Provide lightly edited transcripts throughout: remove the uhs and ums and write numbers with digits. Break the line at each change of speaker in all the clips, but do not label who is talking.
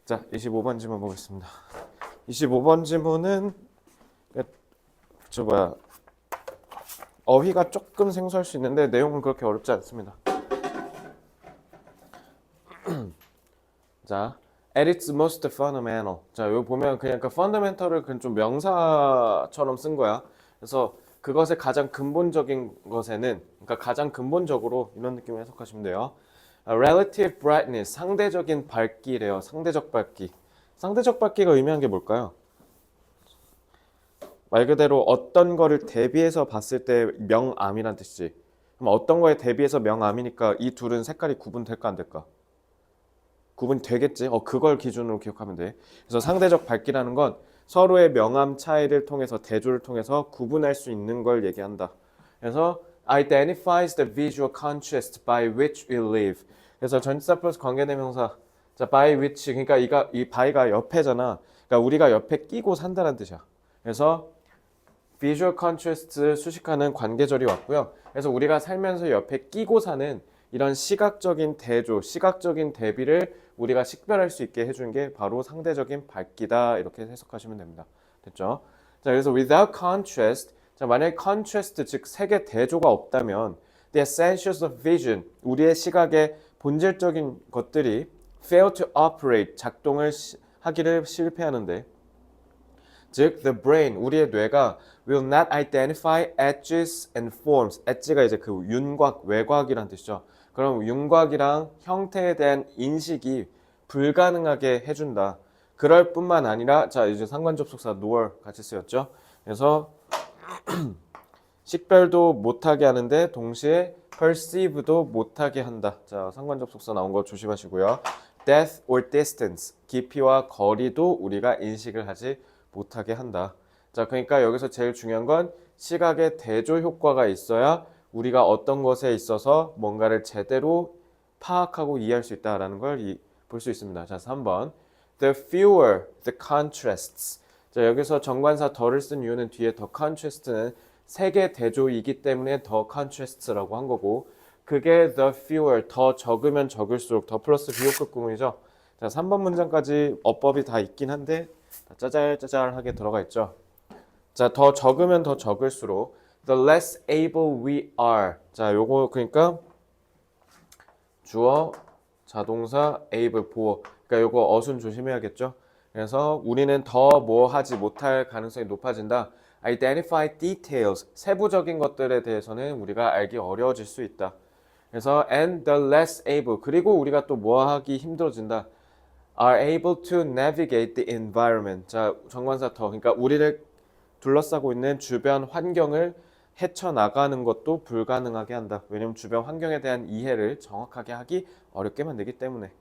자, 25번 지문 보겠습니다. 25번 지문은 어휘가 조금 생소할 수 있는데 내용은 그렇게 어렵지 않습니다. 자, at its most fundamental. 자, 여기 보면 그냥 그 fundamental을 그냥 좀 명사처럼 쓴 거야. 그래서 그것의 가장 근본적인 것에는, 그러니까 가장 근본적으로 이런 느낌으로 해석하시면 돼요. relative brightness, 상대적인 밝기래요. 상대적 밝기. 상대적 밝기가 의미한 게 뭘까요? 말 그대로 어떤 거를 대비해서 봤을 때 명암이란 뜻이지. 그럼 어떤 거에 대비해서 명암이니까 이 둘은 색깔이 구분될까 안 될까? 구분이 되겠지. 그걸 기준으로 기억하면 돼. 그래서 상대적 밝기라는 건 서로의 명암 차이를 통해서 대조를 통해서 구분할 수 있는 걸 얘기한다. 그래서 identifies the visual contrast by which we live. 그래서 전치사 플러스 관계대명사. 자, by which 그러니까 이 by가 옆에잖아. 그러니까 우리가 옆에 끼고 산다는 뜻이야. 그래서 visual contrast를 수식하는 관계절이 왔고요. 그래서 우리가 살면서 옆에 끼고 사는 이런 시각적인 대조, 시각적인 대비를 우리가 식별할 수 있게 해준 게 바로 상대적인 밝기다. 이렇게 해석하시면 됩니다. 됐죠? 자, 그래서 without contrast, 자, 만약에 contrast, 즉 색의 대조가 없다면 the essentials of vision, 우리의 시각의 본질적인 것들이 fail to operate, 작동을 하기를 실패하는데, 즉 the brain, 우리의 뇌가 will not identify edges and forms. 엣지가 이제 그 윤곽, 외곽이란 뜻이죠. 그럼 윤곽이랑 형태에 대한 인식이 불가능하게 해준다. 그럴 뿐만 아니라, 자, 이제 상관접속사 nor 같이 쓰였죠. 그래서 식별도 못하게 하는데 동시에 perceive도 못하게 한다. 자, 상관접속사 나온 거 조심하시고요. depth or distance, 깊이와 거리도 우리가 인식을 하지 못하게 한다. 자, 그러니까 여기서 제일 중요한 건 시각의 대조 효과가 있어야 우리가 어떤 것에 있어서 뭔가를 제대로 파악하고 이해할 수 있다라는 걸 볼 수 있습니다. 자, 3번. The fewer the contrasts. 자, 여기서 정관사 더를 쓴 이유는 뒤에 더 contrast는 색의 대조이기 때문에 더 contrasts라고 한 거고, 그게 the fewer, 더 적으면 적을수록, 더 플러스 비호급 구문이죠. 자, 3번 문장까지 어법이 다 있긴 한데 짜잘짜잘하게 들어가 있죠. 자, 더 적으면 더 적을수록 the less able we are. 자, 요거 그러니까 주어, 자동사, able, 보어. 그러니까 요거 어순 조심해야겠죠. 그래서 우리는 더 뭐 하지 못할 가능성이 높아진다. identify details, 세부적인 것들에 대해서는 우리가 알기 어려워질 수 있다. 그래서 and the less able, 그리고 우리가 또 뭐 하기 힘들어진다. are able to navigate the environment. 자, 정관사 더. 그러니까 우리를 둘러싸고 있는 주변 환경을 헤쳐나가는 것도 불가능하게 한다. 왜냐면 주변 환경에 대한 이해를 정확하게 하기 어렵게 만들기 때문에.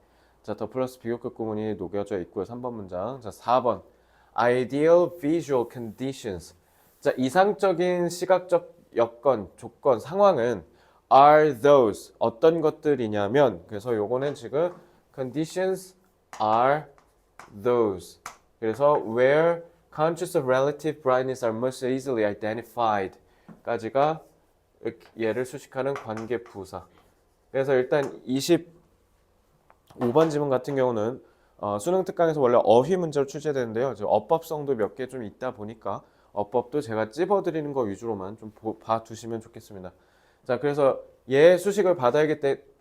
자, 더 플러스 비교급 구문이 녹여져 있고요. 3번 문장. 자, 4번. ideal visual conditions. 자, 이상적인 시각적 여건, 조건, 상황은 are those. 어떤 것들이냐면, 그래서 요거는 지금 conditions are those. 그래서 where conscious of relative brightness are most easily identified 까지가 얘를 수식하는 관계 부사. 그래서 일단 25번 지문 같은 경우는 수능 특강에서 원래 어휘 문제로 출제되는데요. 어법성도 몇 개 좀 있다 보니까 어법도 제가 찝어드리는 거 위주로만 좀 봐두시면 좋겠습니다. 자, 그래서 얘 수식을 받아야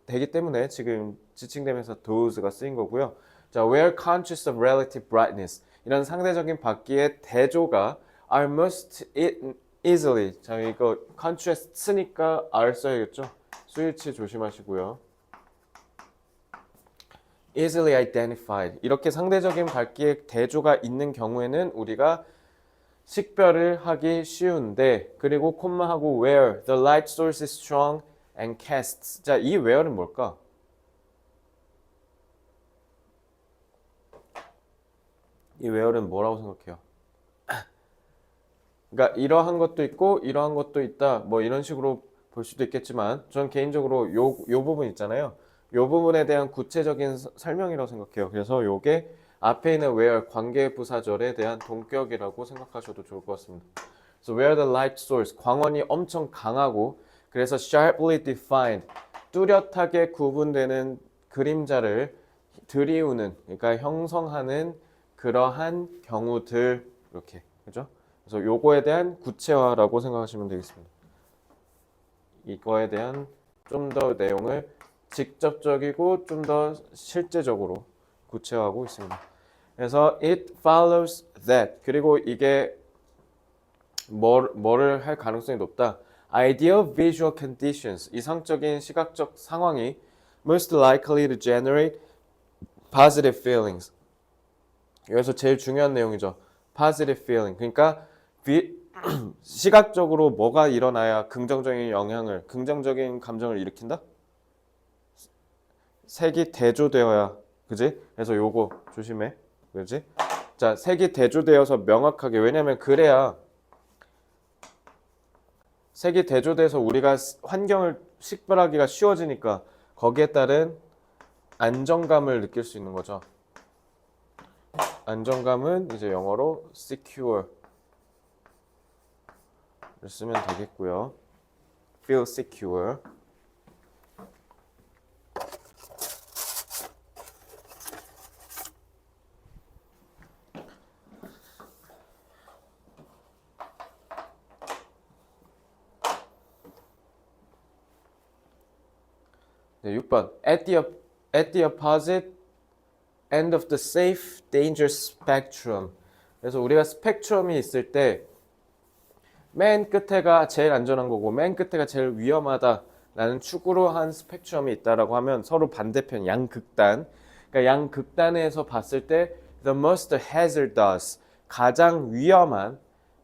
되기 때문에 지금 지칭되면서 those가 쓰인 거고요. 자, where conscious of relative brightness, 이런 상대적인 밝기의 대조가 are most easily. 자, 이거 contrast 쓰니까 are 써야겠죠. 수일치 조심하시고요. easily identified. 이렇게 상대적인 밝기의 대조가 있는 경우에는 우리가 식별을 하기 쉬운데, 그리고 콤마하고 where the light source is strong and casts. 자, 이 where는 뭘까? 이 where는 뭐라고 생각해요? 그러니까 이러한 것도 있고 이러한 것도 있다. 뭐 이런 식으로 볼 수도 있겠지만 전 개인적으로 요 부분 있잖아요. 요 부분에 대한 구체적인 설명이라고 생각해요. 그래서 요게 앞에 있는 where 관계부사절에 대한 동격이라고 생각하셔도 좋을 것 같습니다. 그래서 where the light source, 광원이 엄청 강하고 그래서 sharply defined, 뚜렷하게 구분되는 그림자를 들이우는, 그러니까 형성하는 그러한 경우들 이렇게, 그죠? 그래서 요거에 대한 구체화라고 생각하시면 되겠습니다. 이거에 대한 좀 더 내용을 직접적이고 좀 더 실제적으로 구체화하고 있습니다. 그래서 it follows that, 그리고 이게 뭐를 할 가능성이 높다. Ideal visual conditions, 이상적인 시각적 상황이 most likely to generate positive feelings. 여기서 제일 중요한 내용이죠. positive feeling. 그러니까 시각적으로 뭐가 일어나야 긍정적인 영향을, 긍정적인 감정을 일으킨다? 색이 대조되어야, 그지? 그래서 요거 조심해, 그지? 자, 색이 대조되어서 명확하게, 왜냐면 그래야 색이 대조돼서 우리가 환경을 식별하기가 쉬워지니까 거기에 따른 안정감을 느낄 수 있는 거죠. 안정감은 이제 영어로 secure를 쓰면 되겠고요. feel secure. 네, 6번. At the opposite end of the safe danger spectrum. 그래서 우리가 스펙트럼이 있을 때 맨 끝에가 제일 안전한 거고 맨 끝에가 제일 위험하다라는 축으로 한 스펙트럼이 있다라고 하면 서로 반대편 양극단. 그러니까 양극단에서 봤을 때 the most hazardous, 가장 위험한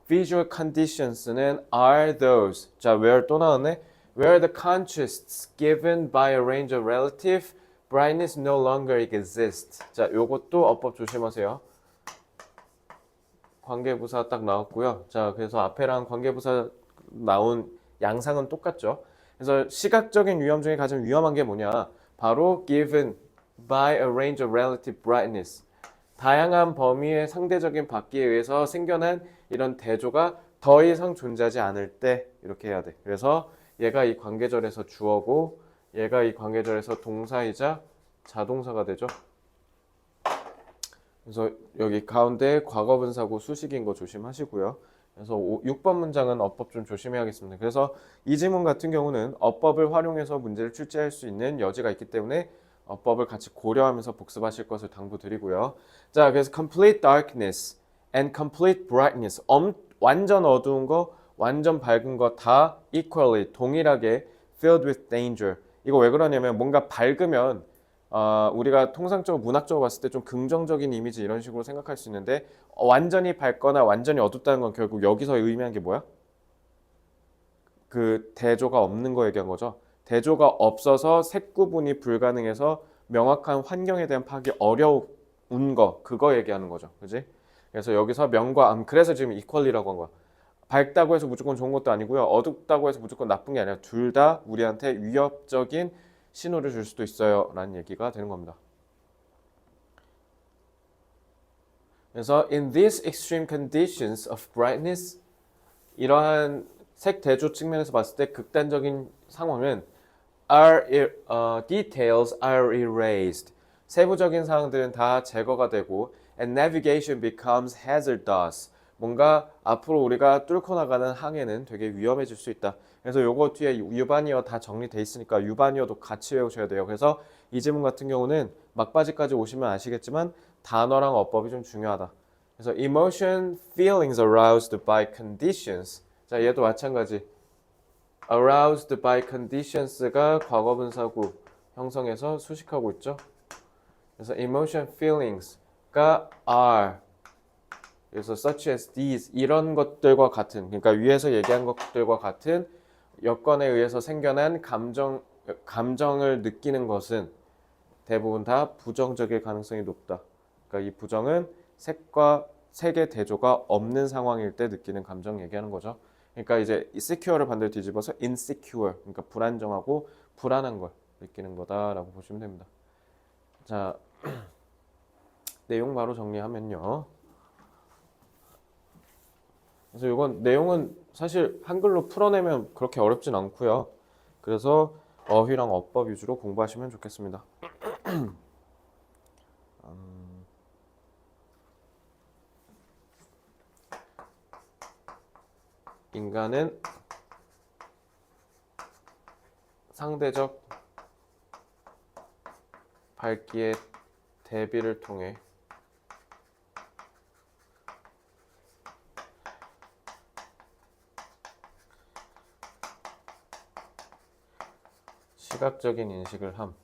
visual conditions는 are those. 자, where 또 나왔네. Where the contrasts given by a range of relative brightness no longer exist. 자, 요것도 어법 조심하세요. 관계부사 딱 나왔고요. 자, 그래서 앞에랑 관계부사 나온 양상은 똑같죠. 그래서 시각적인 위험 중에 가장 위험한 게 뭐냐? 바로 given by a range of relative brightness. 다양한 범위의 상대적인 밝기에 의해서 생겨난 이런 대조가 더 이상 존재하지 않을 때 이렇게 해야 돼. 그래서 얘가 이 관계절에서 주어고 얘가 이 관계절에서 동사이자 자동사가 되죠. 그래서 여기 가운데 과거분사고 수식인 거 조심하시고요. 그래서 6번 문장은 어법 좀 조심해야겠습니다. 그래서 이 지문 같은 경우는 어법을 활용해서 문제를 출제할 수 있는 여지가 있기 때문에 어법을 같이 고려하면서 복습하실 것을 당부드리고요. 자, 그래서 complete darkness and complete brightness. 완전 어두운 거, 완전 밝은 거 다 equally, 동일하게 filled with danger. 이거 왜 그러냐면 뭔가 밝으면 우리가 통상적으로 문학적으로 봤을 때 좀 긍정적인 이미지 이런 식으로 생각할 수 있는데 완전히 밝거나 완전히 어둡다는 건 결국 여기서 의미한 게 뭐야? 그 대조가 없는 거 얘기한 거죠. 대조가 없어서 색 구분이 불가능해서 명확한 환경에 대한 파악이 어려운 거, 그거 얘기하는 거죠. 그지? 그래서 여기서 명과 암, 그래서 지금 이퀄리라고 한 거야. 밝다고 해서 무조건 좋은 것도 아니고요. 어둡다고 해서 무조건 나쁜 게 아니라 둘 다 우리한테 위협적인 신호를 줄 수도 있어요 라는 얘기가 되는 겁니다. 그래서 in these extreme conditions of brightness, 이러한 색 대조 측면에서 봤을 때 극단적인 상황은 details are erased. 세부적인 사항들은 다 제거가 되고 and navigation becomes hazardous. 뭔가 앞으로 우리가 뚫고 나가는 항해는 되게 위험해질 수 있다. 그래서 요거 뒤에 유반이어 다 정리돼 있으니까 유반이어도 같이 외우셔야 돼요. 그래서 이 지문 같은 경우는 막바지까지 오시면 아시겠지만 단어랑 어법이 좀 중요하다. 그래서 emotion, feelings aroused by conditions. 자, 얘도 마찬가지. aroused by conditions가 과거분사구 형성해서 수식하고 있죠. 그래서 emotion, feelings가 are. 그래서 such as these, 이런 것들과 같은, 그러니까 위에서 얘기한 것들과 같은 여건에 의해서 생겨난 감정을 느끼는 것은 대부분 다 부정적일 가능성이 높다. 그러니까 이 부정은 색의 대조가 없는 상황일 때 느끼는 감정 얘기하는 거죠. 그러니까 이제 secure를 반대로 뒤집어서 insecure, 그러니까 불안정하고 불안한 걸 느끼는 거다라고 보시면 됩니다. 자, 내용 바로 정리하면요. 그래서 이건 내용은 사실 한글로 풀어내면 그렇게 어렵진 않고요. 그래서 어휘랑 어법 위주로 공부하시면 좋겠습니다. 인간은 상대적 밝기의 대비를 통해 시각적인 인식을 함.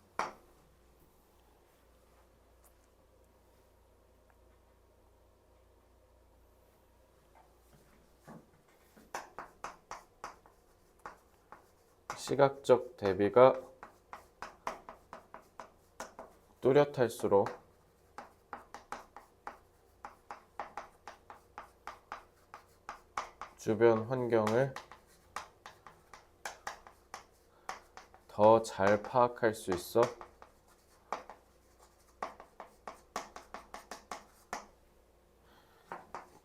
시각적 대비가 뚜렷할수록 주변 환경을 더 잘 파악할 수 있어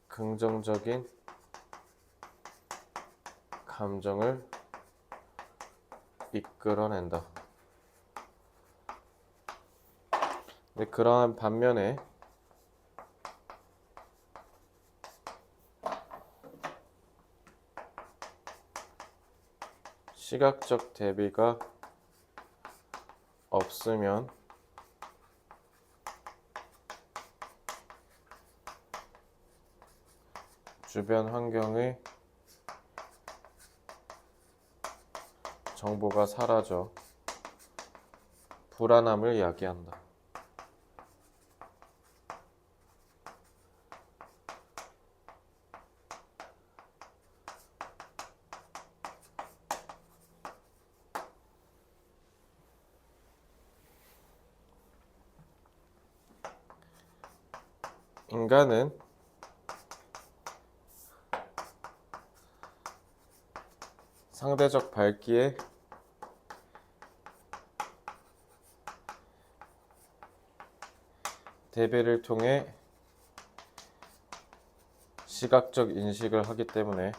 긍정적인 감정을 이끌어낸다. 근데 그러한 반면에 시각적 대비가 없으면 주변 환경의 정보가 사라져 불안함을 야기한다. 인간은 상대적 밝기의 대비를 통해 시각적 인식을 하기 때문에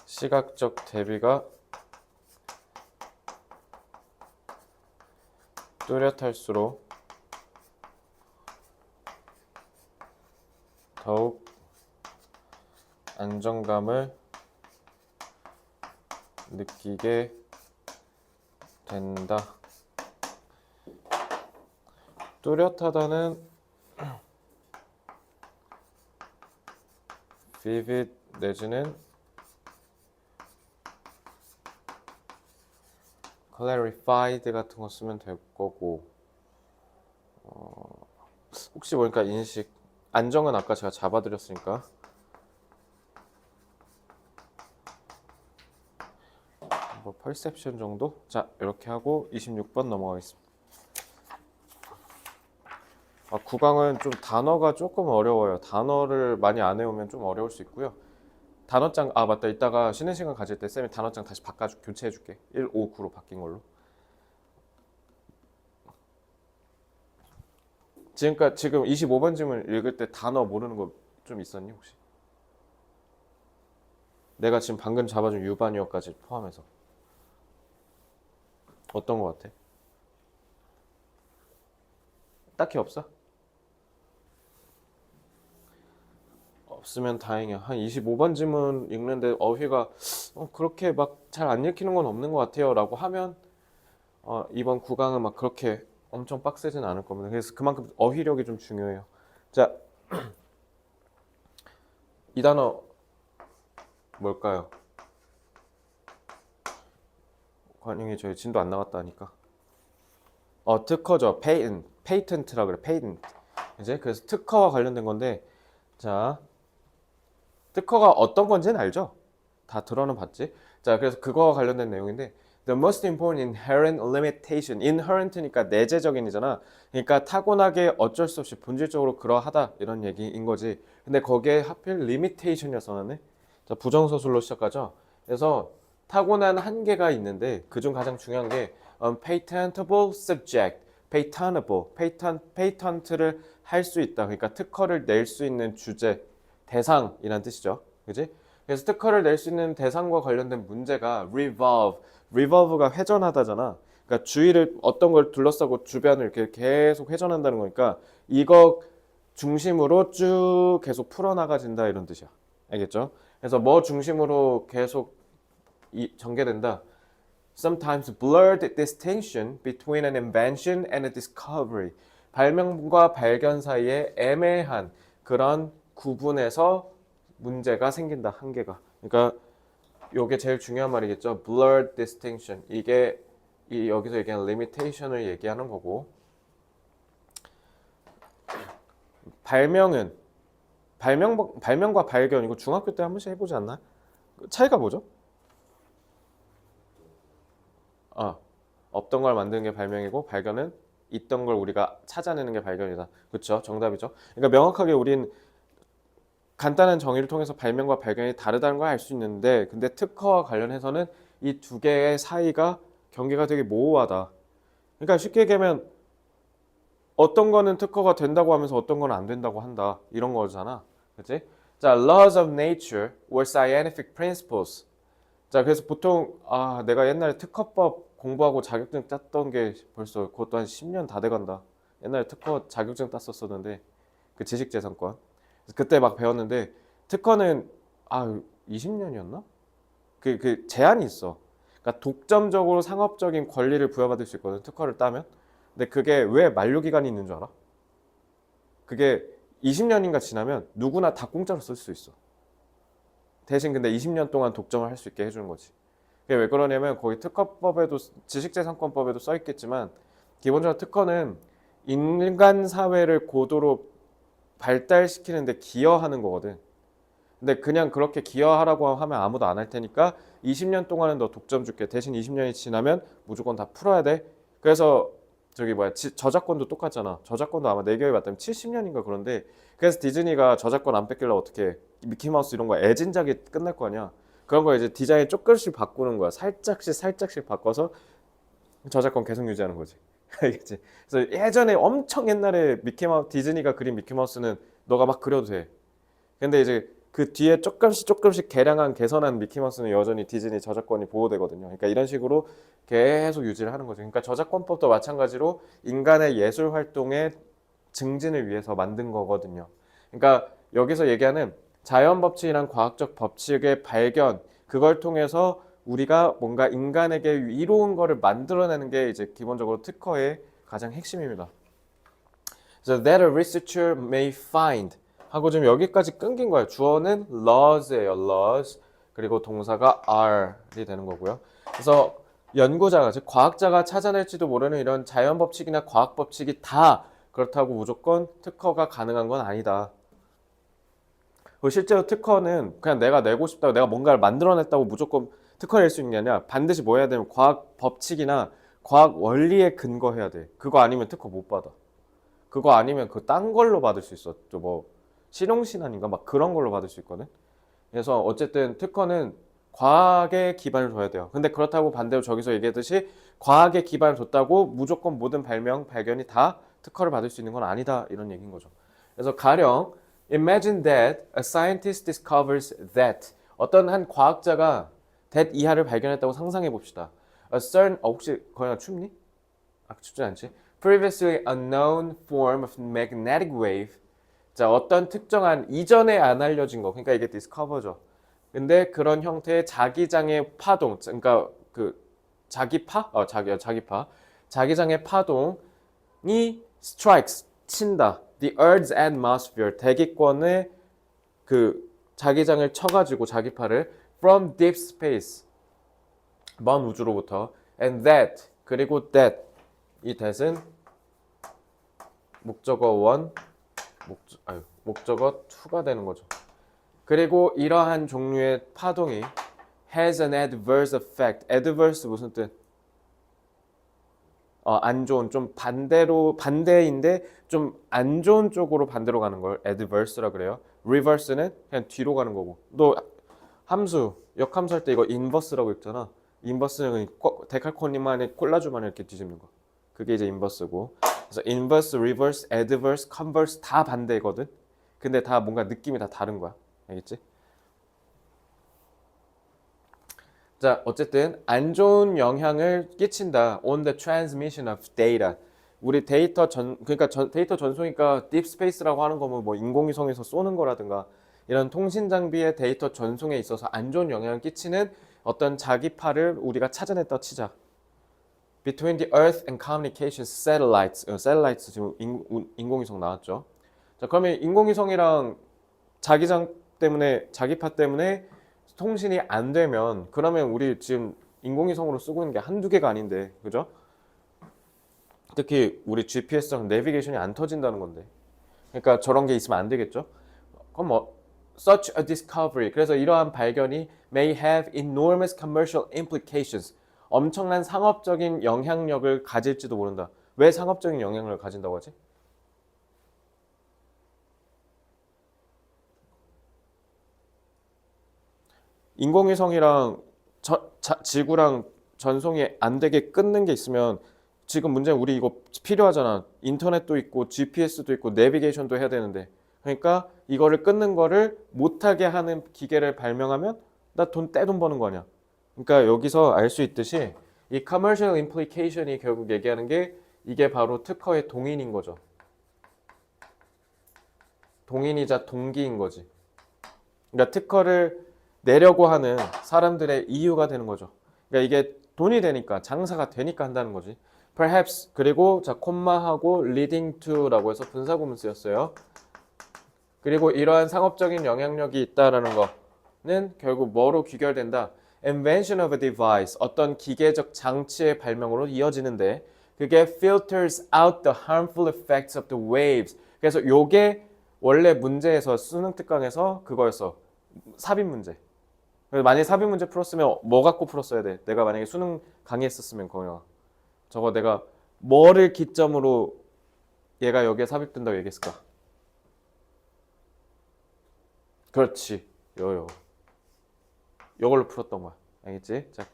시각적 대비가 뚜렷할수록 더욱 안정감을 느끼게 된다. 뚜렷하다는 vivid 내지는 clarified 같은 거 쓰면 될 거고, 혹시 보니까 인식, 안정은 아까 제가 잡아드렸으니까 뭐 perception 정도? 자, 이렇게 하고 26번 넘어가겠습니다. 국강은 좀 단어가 조금 어려워요. 단어를 많이 안 외우면 좀 어려울 수 있고요. 단어장, 맞다, 이따가 쉬는 시간 가질 때 쌤이 단어장 다시 교체해줄게. 1, 5, 9로 바뀐 걸로. 지금 25번 질문 읽을 때 단어 모르는 거 좀 있었니 혹시? 내가 지금 방금 잡아준 유반이어까지 포함해서 어떤 거 같아? 딱히 없어? 없으면 다행이야. 한 25번 질문 읽는데 어휘가 그렇게 막 잘 안 읽히는 건 없는 것 같아요 라고 하면 이번 구강은 막 그렇게 엄청 빡세진 않을 겁니다. 그래서 그만큼 어휘력이 좀 중요해요. 자, 이 단어 뭘까요? 관용이 저희 진도 안 나갔다니까. 특허죠. 페이턴트라 그래. 페이턴트. 이제 그래서 특허와 관련된 건데, 자, 특허가 어떤 건지는 알죠? 다 들어는 봤지? 자, 그래서 그거와 관련된 내용인데, The most important inherent limitation. inherent니까 내재적인이잖아. 그러니까 타고나게 어쩔 수 없이 본질적으로 그러하다 이런 얘기인 거지. 근데 거기에 하필 limitation이었어 나네. 자, 부정서술로 시작하죠. 그래서 타고난 한계가 있는데 그중 가장 중요한 게 patentable subject, patentable, patent를 할 수 있다. 그러니까 특허를 낼 수 있는 주제, 대상이란 뜻이죠. 그지? 그래서 특허를 낼 수 있는 대상과 관련된 문제가 revolve가 회전하다잖아. 그러니까 주위를 어떤 걸 둘러싸고 주변을 이렇게 계속 회전한다는 거니까 이거 중심으로 쭉 계속 풀어나가진다 이런 뜻이야. 알겠죠? 그래서 뭐 중심으로 계속 전개된다. Sometimes blurred distinction between an invention and a discovery. 발명과 발견 사이에 애매한 그런 구분에서 문제가 생긴다. 한계가. 그러니까 요게 제일 중요한 말이겠죠. blurred distinction. 이게 여기서 얘기하는 limitation을 얘기하는 거고, 발명과 발견 이거 중학교 때 한 번씩 해보지 않나? 차이가 뭐죠? 없던 걸 만드는 게 발명이고 발견은 있던 걸 우리가 찾아내는 게 발견이다. 그렇죠? 정답이죠. 그러니까 명확하게 우린 간단한 정의를 통해서 발명과 발견이 다르다는 걸 알 수 있는데, 근데 특허와 관련해서는 이 두 개의 사이가 경계가 되게 모호하다. 그러니까 쉽게 얘기하면 어떤 거는 특허가 된다고 하면서 어떤 건 안 된다고 한다. 이런 거잖아. 그렇지? 자, laws of nature or scientific principles. 자, 그래서 보통 내가 옛날에 특허법 공부하고 자격증 땄던 게 벌써 그것도 한 10년 다 돼간다. 옛날에 특허 자격증 땄었었는데 그 지식재산권. 그때 막 배웠는데 특허는 20년이었나? 그 제한이 있어. 그러니까 독점적으로 상업적인 권리를 부여받을 수 있거든. 특허를 따면. 근데 그게 왜 만료 기간이 있는 줄 알아? 그게 20년인가 지나면 누구나 다 공짜로 쓸 수 있어. 대신 근데 20년 동안 독점을 할 수 있게 해주는 거지. 그게 왜 그러냐면 거기 특허법에도 지식재산권법에도 써 있겠지만 기본적으로 특허는 인간 사회를 고도로 발달시키는데 기여하는 거거든. 근데 그냥 그렇게 기여하라고 하면 아무도 안 할 테니까 20년 동안은 너 독점 줄게. 대신 20년이 지나면 무조건 다 풀어야 돼. 그래서 저작권도 똑같잖아. 저작권도 아마 내 기억에 맞다면 70년인가 그런데, 그래서 디즈니가 저작권 안 뺏길래 어떻게 미키마우스 이런 거 애진작이 끝날 거 아니야. 그런 거 이제 디자인 조금씩 바꾸는 거야. 살짝씩 바꿔서 저작권 계속 유지하는 거지. 알겠지? 그래서 예전에 엄청 옛날에 디즈니가 그린 미키마우스는 너가 막 그려도 돼. 근데 이제 그 뒤에 조금씩 개선한 미키마우스는 여전히 디즈니 저작권이 보호되거든요. 그러니까 이런 식으로 계속 유지를 하는 거죠. 그러니까 저작권법도 마찬가지로 인간의 예술 활동의 증진을 위해서 만든 거거든요. 그러니까 여기서 얘기하는 자연 법칙이란 과학적 법칙의 발견, 그걸 통해서 우리가 뭔가 인간에게 이로운 거를 만들어내는 게 이제 기본적으로 특허의 가장 핵심입니다. 그래서 that a researcher may find 하고 지금 여기까지 끊긴 거예요. 주어는 laws예요. laws. 그리고 동사가 are이 되는 거고요. 그래서 연구자가, 즉 과학자가 찾아낼지도 모르는 이런 자연 법칙이나 과학 법칙이 다 그렇다고 무조건 특허가 가능한 건 아니다. 그리고 실제로 특허는 그냥 내가 내고 싶다고, 내가 뭔가를 만들어냈다고 무조건 특허 낼 수 있는 게 아니라 반드시 뭐 해야 되면 과학 법칙이나 과학 원리에 근거해야 돼. 그거 아니면 특허 못 받아. 그거 아니면 그 딴 걸로 받을 수 있어. 또 뭐 실용신안인가 막 그런 걸로 받을 수 있거든. 그래서 어쨌든 특허는 과학에 기반을 둬야 돼요. 근데 그렇다고 반대로 저기서 얘기했듯이 과학에 기반을 뒀다고 무조건 모든 발견이 다 특허를 받을 수 있는 건 아니다. 이런 얘기인 거죠. 그래서 가령 imagine that a scientist discovers that, 어떤 한 과학자가 that 이하를 발견했다고 상상해 봅시다. A certain 혹시 거기가 춥니? 춥지 않지? Previously unknown form of magnetic wave. 자, 어떤 특정한 이전에 안 알려진 거, 그러니까 이게 discover죠. 근데 그런 형태의 자기장의 파동, 그러니까 그 자기파, 자기장의 파동이 strikes, 친다. The Earth's atmosphere, 대기권의 그 자기장을 쳐가지고 자기파를 from deep space, 먼 우주로부터, and that, 그리고 that, 이 that은 목적어 1, 목적어 2가 되는 거죠. 그리고 이러한 종류의 파동이 has an adverse effect. adverse 무슨 뜻? 안 좋은, 좀 반대인데 좀 안 좋은 쪽으로 반대로 가는 걸 adverse라 그래요. reverse는 그냥 뒤로 가는 거고. 너 역함수 할 때 이거 inverse라고 읽잖아. inverse는 데칼코니만의 콜라주만 이렇게 뒤집는 거. 그게 이제 inverse고. 그래서 inverse, reverse, adverse, converse 다 반대거든. 근데 다 뭔가 느낌이 다 다른 거야. 알겠지? 자, 어쨌든 안 좋은 영향을 끼친다. On the transmission of data. 우리 그러니까 데이터 전송이니까 딥스페이스라고 하는 거면 뭐 인공위성에서 쏘는 거라든가 이런 통신 장비의 데이터 전송에 있어서 안 좋은 영향을 끼치는 어떤 자기파를 우리가 찾아냈다 치자. Between the Earth and communications satellites. satellites 지금 인공위성 나왔죠. 자, 그러면 인공위성이랑 자기장 때문에 자기파 때문에 통신이 안 되면 그러면 우리 지금 인공위성으로 쓰고 있는 게 한두 개가 아닌데 그죠? 특히 우리 GPS랑 내비게이션이 안 터진다는 건데 그러니까 저런 게 있으면 안 되겠죠? 그럼 뭐 such a discovery 그래서 이러한 발견이 may have enormous commercial implications 엄청난 상업적인 영향력을 가질지도 모른다. 왜 상업적인 영향력을 가진다고 하지? 인공위성이랑 지구랑 전송이 안 되게 끊는 게 있으면 지금 문제는 우리 이거 필요하잖아. 인터넷도 있고 GPS도 있고 내비게이션도 해야 되는데 그러니까 이거를 끊는 거를 못하게 하는 기계를 발명하면 나 떼돈 버는 거 아니야. 그러니까 여기서 알 수 있듯이 이 commercial implication이 결국 얘기하는 게 이게 바로 특허의 동인인 거죠. 동인이자 동기인 거지. 그러니까 특허를 내려고 하는 사람들의 이유가 되는 거죠. 그러니까 이게 돈이 되니까 장사가 되니까 한다는 거지. Perhaps 그리고 자 콤마하고 leading to라고 해서 분사구문 쓰였어요. 그리고 이러한 상업적인 영향력이 있다라는 거는 결국 뭐로 귀결된다? Invention of a device 어떤 기계적 장치의 발명으로 이어지는데 그게 filters out the harmful effects of the waves. 그래서 요게 원래 문제에서 수능 특강에서 그거였어. 삽입 문제. 만약에 삽입 문제 풀었으면 뭐 갖고 풀었어야 돼? 내가 만약에 수능 강의했었으면 거영아. 저거 내가 뭐를 기점으로 얘가 여기에 삽입된다고 얘기했을까? 그렇지. 요요. 요걸로 풀었던 거야. 알겠지? 자,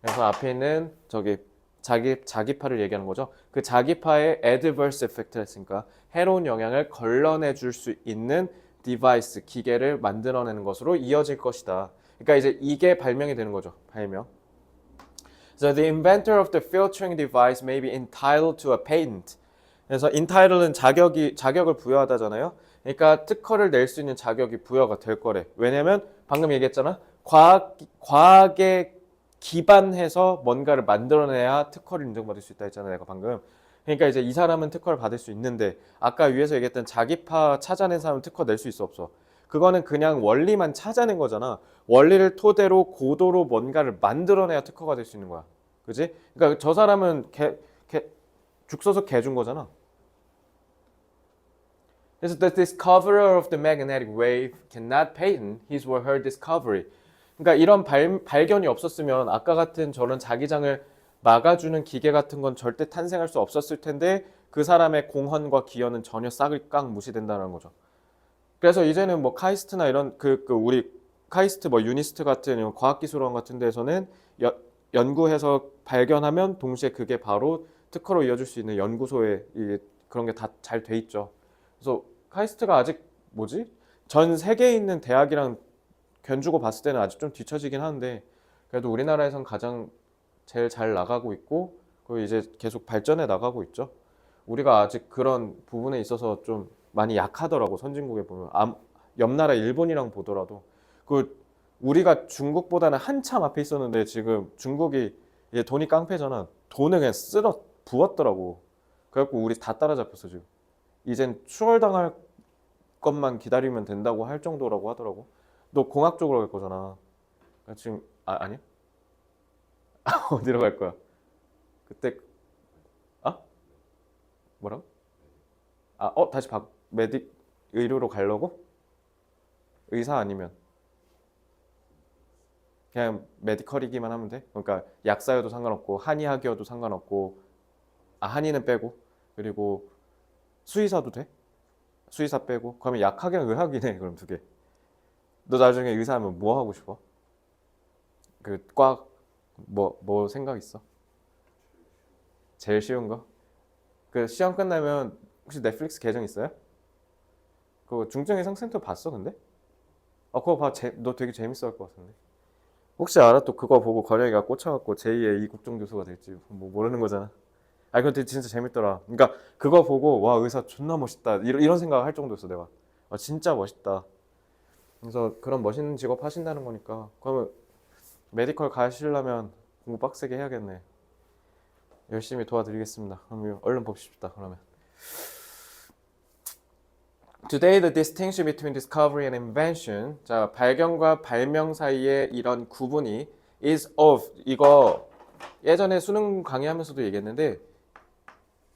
그래서 앞에 있는 저기 자기파를 얘기하는 거죠. 그 자기파의 adverse effect를 했으니까 해로운 영향을 걸러내 줄 수 있는 디바이스, 기계를 만들어내는 것으로 이어질 것이다. 그러니까 이제 이게 발명이 되는 거죠. 발명. So the inventor of the filtering device may be entitled to a patent. 그래서 entitle은 자격을 부여하다잖아요. 그러니까 특허를 낼 수 있는 자격이 부여가 될 거래. 왜냐면 방금 얘기했잖아. 과학에 기반해서 뭔가를 만들어내야 특허를 인정받을 수 있다 했잖아. 내가 방금. 그러니까 이제 이 사람은 특허를 받을 수 있는데 아까 위에서 얘기했던 자기파 찾아낸 사람은 특허 낼 수 있어 없어? 그거는 그냥 원리만 찾아낸 거잖아. 원리를 토대로 고도로 뭔가를 만들어내야 특허가 될 수 있는 거야. 그지? 그러니까 저 사람은 죽 써서 개 준 거잖아. 그래서 the discoverer of the magnetic wave cannot patent his or her discovery. 그러니까 이런 발견이 없었으면 아까 같은 저런 자기장을 막아주는 기계 같은 건 절대 탄생할 수 없었을 텐데 그 사람의 공헌과 기여는 전혀 싹을 깡 무시된다는 거죠. 그래서 이제는 뭐 카이스트나 이런 우리 카이스트 뭐 유니스트 같은 이런 과학기술원 같은 데서는 연구해서 발견하면 동시에 그게 바로 특허로 이어질 수 있는 연구소에 그런 게 다 잘 돼 있죠. 그래서 카이스트가 아직 뭐지? 전 세계에 있는 대학이랑 견주고 봤을 때는 아직 좀 뒤처지긴 하는데 그래도 우리나라에선 가장 제일 잘 나가고 있고 그리고 이제 계속 발전해 나가고 있죠. 우리가 아직 그런 부분에 있어서 좀 많이 약하더라고. 선진국에 보면 옆 나라 일본이랑 보더라도 그 우리가 중국보다는 한참 앞에 있었는데 지금 중국이 이제 돈이 깡패잖아. 돈을 그냥 쓸어 부었더라고. 그래갖고 우리 다 따라잡혔어 지금. 이젠 추월당할 것만 기다리면 된다고 할 정도라고 하더라고. 너 공학 쪽으로 갈 거잖아. 그러니까 지금 아니야? 어디로 갈 거야? 그때 아 뭐라고? 다시 메딕 의료로 가려고? 의사 아니면 그냥 메디컬이기만 하면 돼? 그러니까 약사여도 상관없고 한의학이어도 상관없고 한의는 빼고 그리고 수의사도 돼? 수의사 빼고 그러면 약학이랑 의학이네 그럼 두 개. 너 나중에 의사하면 뭐 하고 싶어? 뭐 생각 있어? 제일 쉬운 거? 그 시험 끝나면 혹시 넷플릭스 계정 있어요? 그거 중증 예상센터 봤어 근데? 그거 봐. 너 되게 재밌어 할 것 같은데. 혹시 알아? 또 그거 보고 건영이가 꽂혀갖고 제2의 이국종 교수가 될지 뭐 모르는 거잖아. 근데 진짜 재밌더라. 그러니까 그거 보고 와 의사 존나 멋있다 이런 생각을 할 정도였어 내가. 진짜 멋있다. 그래서 그런 멋있는 직업 하신다는 거니까 그러면 메디컬 가시려면 공부 빡세게 해야겠네. 열심히 도와드리겠습니다. 그럼 얼른 봅시다. 그러면 Today the distinction between discovery and invention, 자 발견과 발명 사이의 이런 구분이 is of, 이거 예전에 수능 강의하면서도 얘기했는데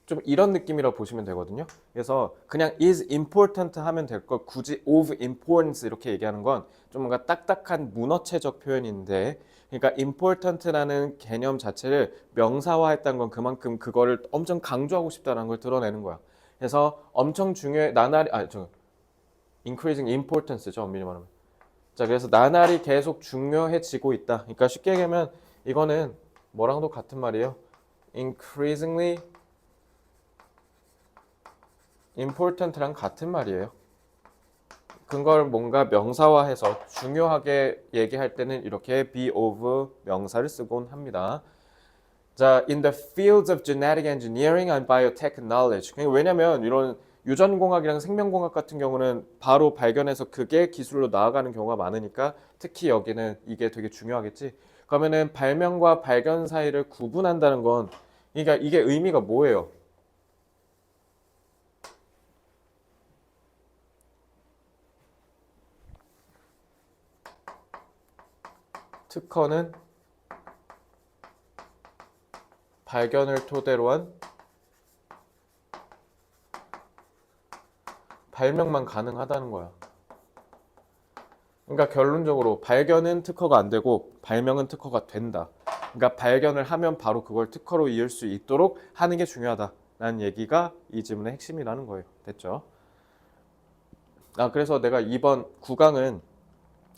좀 이런 느낌이라고 보시면 되거든요. 그래서 그냥 is important 하면 될 걸 굳이 of importance 이렇게 얘기하는 건 좀 뭔가 딱딱한 문어체적 표현인데, 그러니까 important라는 개념 자체를 명사화했다는 건 그만큼 그거를 엄청 강조하고 싶다는 걸 드러내는 거야. 그래서 엄청 중요해 나날이 increasing importance죠, 엄밀히 말하면. 자, 그래서 나날이 계속 중요해지고 있다. 그러니까 쉽게 얘기하면 이거는 뭐랑도 같은 말이에요. increasingly important랑 같은 말이에요. 그걸 뭔가 명사화해서 중요하게 얘기할 때는 이렇게 be of 명사를 쓰곤 합니다. 자, in the fields of genetic engineering and biotechnology. 왜냐면 이런 유전공학이랑 생명공학 같은 경우는 바로 발견해서 그게 기술로 나아가는 경우가 많으니까 특히 여기는 이게 되게 중요하겠지. 그러면은 발명과 발견 사이를 구분한다는 건, 그러니까 이게 의미가 뭐예요? 특허는 발견을 토대로 한 발명만 가능하다는 거야. 그러니까 결론적으로 발견은 특허가 안 되고 발명은 특허가 된다. 그러니까 발견을 하면 바로 그걸 특허로 이을 수 있도록 하는 게 중요하다라는 얘기가 이 질문의 핵심이라는 거예요. 됐죠? 그래서 내가 이번 9강은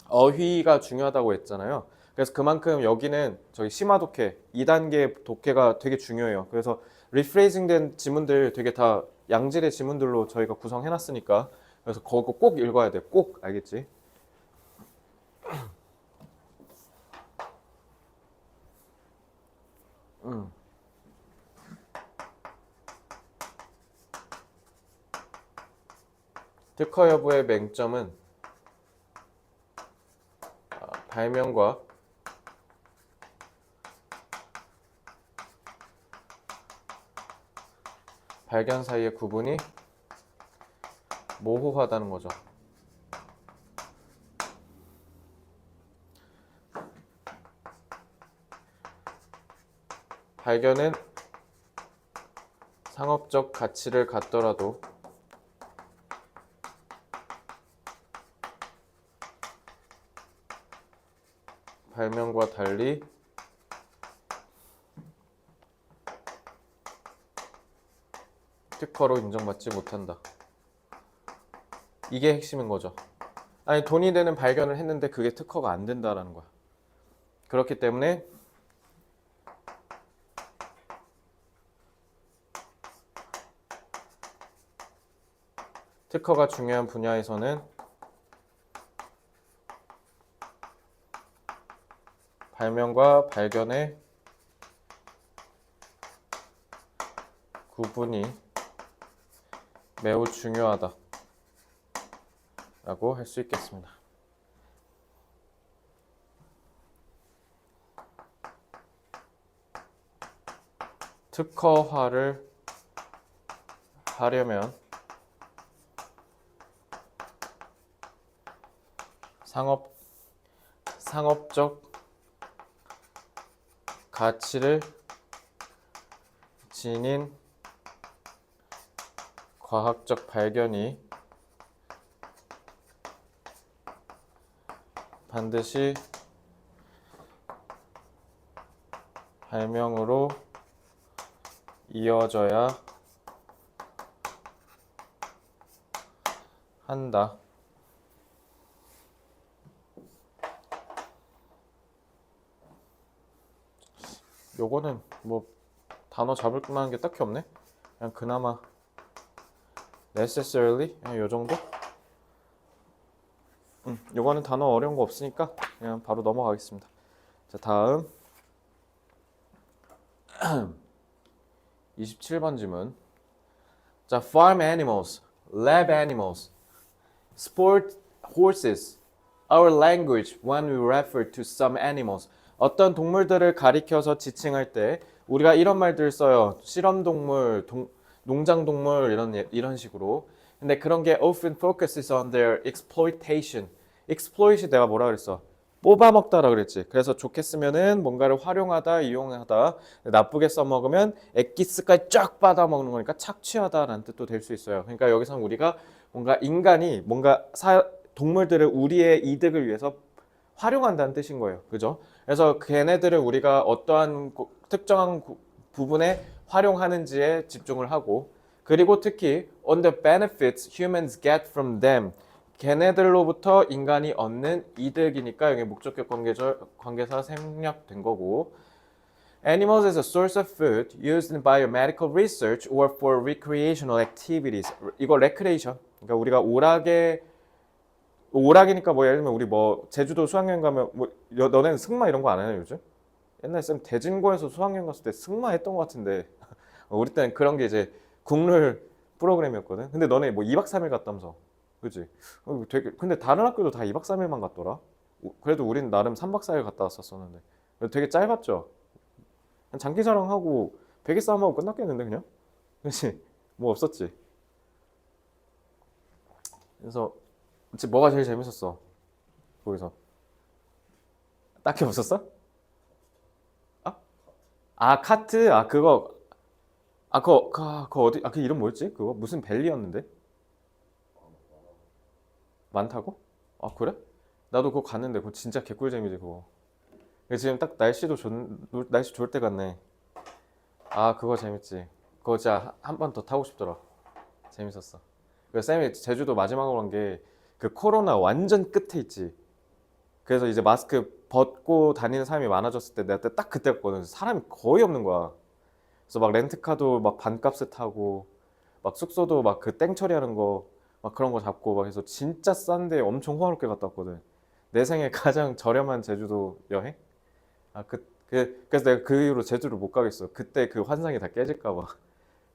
어휘가 중요하다고 했잖아요. 그래서 그만큼 여기는 저기 심화 독해, 2단계 독해가 되게 중요해요. 그래서 리프레이징 된 지문들 되게 다 양질의 지문들로 저희가 구성해놨으니까 그래서 그거 꼭 읽어야 돼. 꼭 알겠지? 특허 여부의 맹점은 발명과 발견 사이의 구분이 모호하다는 거죠. 발견은 상업적 가치를 갖더라도 발명과 달리 특허로 인정받지 못한다. 이게 핵심인 거죠. 아니, 돈이 되는 발견을 했는데 그게 특허가 안 된다라는 거야. 그렇기 때문에 특허가 중요한 분야에서는 발명과 발견의 구분이 매우 중요하다 라고 할 수 있겠습니다. 특허화를 하려면 상업적 가치를 지닌 과학적 발견이 반드시 발명으로 이어져야 한다. 요거는 뭐 단어 잡을 만한 게 딱히 없네. 그냥 그나마 necessarily 요 정도? 요거는 단어 어려운 거 없으니까 그냥 바로 넘어가겠습니다. 자, 다음 27번 질문. 자, farm animals, lab animals, sport horses, our language when we refer to some animals. 어떤 동물들을 가리켜서 지칭할 때 우리가 이런 말들을 써요. 실험 동물, 농장 동물 이런 식으로. 근데 그런 게 often focuses on their exploitation. exploit이 내가 뭐라 그랬어? 뽑아먹다라 그랬지. 그래서 좋게 쓰면은 뭔가를 활용하다, 이용하다. 나쁘게 써먹으면 엑기스까지 쫙 받아먹는 거니까 착취하다라는 뜻도 될 수 있어요. 그러니까 여기서는 우리가 뭔가 인간이 뭔가 동물들을 우리의 이득을 위해서 활용한다는 뜻인 거예요. 그죠? 그래서 걔네들을 우리가 어떠한 특정한 부분에 활용하는지에 집중을 하고, 그리고 특히 on the benefits humans get from them. 걔네들로부터 인간이 얻는 이득이니까 여기 목적격 관계사 생략된 거고, animals as a source of food used in biomedical research or for recreational activities. 이거 recreation. 그러니까 우리가 오락이니까 뭐 예를 들면 우리 뭐 제주도 수학여행 가면 뭐 너네는 승마 이런 거 안 하냐 요즘? 옛날 쌤 대진고에서 수학여행 갔을 때 승마 했던 것 같은데 우리 때는 그런 게 이제 국룰 프로그램이었거든. 근데 너네 뭐 2박 3일 갔다면서. 그치? 되게 근데 다른 학교도 다 2박 3일만 갔더라. 그래도 우린 나름 3박 4일 갔다 왔었었는데 되게 짧았죠. 장기자랑하고 베개 싸움하고 끝났겠는데 그냥? 그치? 뭐 없었지. 그래서 뭐가 제일 재밌었어? 거기서 딱히 없었어? 아, 카트. 그거 어디? 그 이름 뭐였지? 그거 무슨 밸리였는데? 많다고? 아, 그래? 나도 그거 갔는데 그거 진짜 개꿀잼이지 그거. 근데 지금 딱 날씨 좋을 때 갔네. 아, 그거 재밌지. 그거 진짜 한 번 더 타고 싶더라. 재밌었어. 그 쌤이 제주도 마지막으로 간 게 그 코로나 완전 끝에 있지. 그래서 이제 마스크 벗고 다니는 사람이 많아졌을 때 내가 딱 그때 갔거든. 사람이 거의 없는 거야. 그래서 막 렌트카도 막 반값에 타고 막 숙소도 막 그 땡처리하는 거 막 그런 거 잡고 막 해서 진짜 싼데 엄청 호화롭게 갔다 왔거든. 내 생애 가장 저렴한 제주도 여행? 그래서 내가 그 이후로 제주를 못 가겠어. 그때 그 환상이 다 깨질까 봐.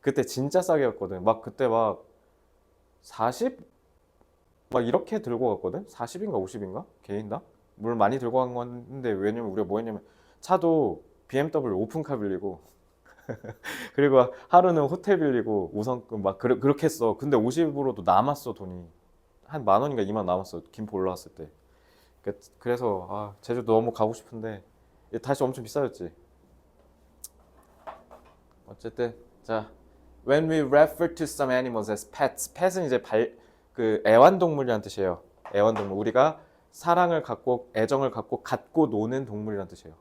그때 진짜 싸게 갔거든. 막 그때 막 40? 막 이렇게 들고 갔거든? 40인가 50인가? 개인당? 물 많이 들고 간 건데 왜냐면 우리가 뭐 했냐면 차도 BMW 오픈카 빌리고 그리고 하루는 호텔 빌리고 우선금 막 그렇게 했어. 근데 50으로도 남았어 돈이. 한 10,000원인가 2만 남았어. 김포 올라왔을 때. 그래서 제주도 너무 가고 싶은데 다시 엄청 비싸졌지. 어쨌든 자, when we refer to some animals as pets, pet은 이제 그 애완동물이란 뜻이에요. 애완동물. 우리가 사랑을 갖고 애정을 갖고 노는 동물이란 뜻이에요.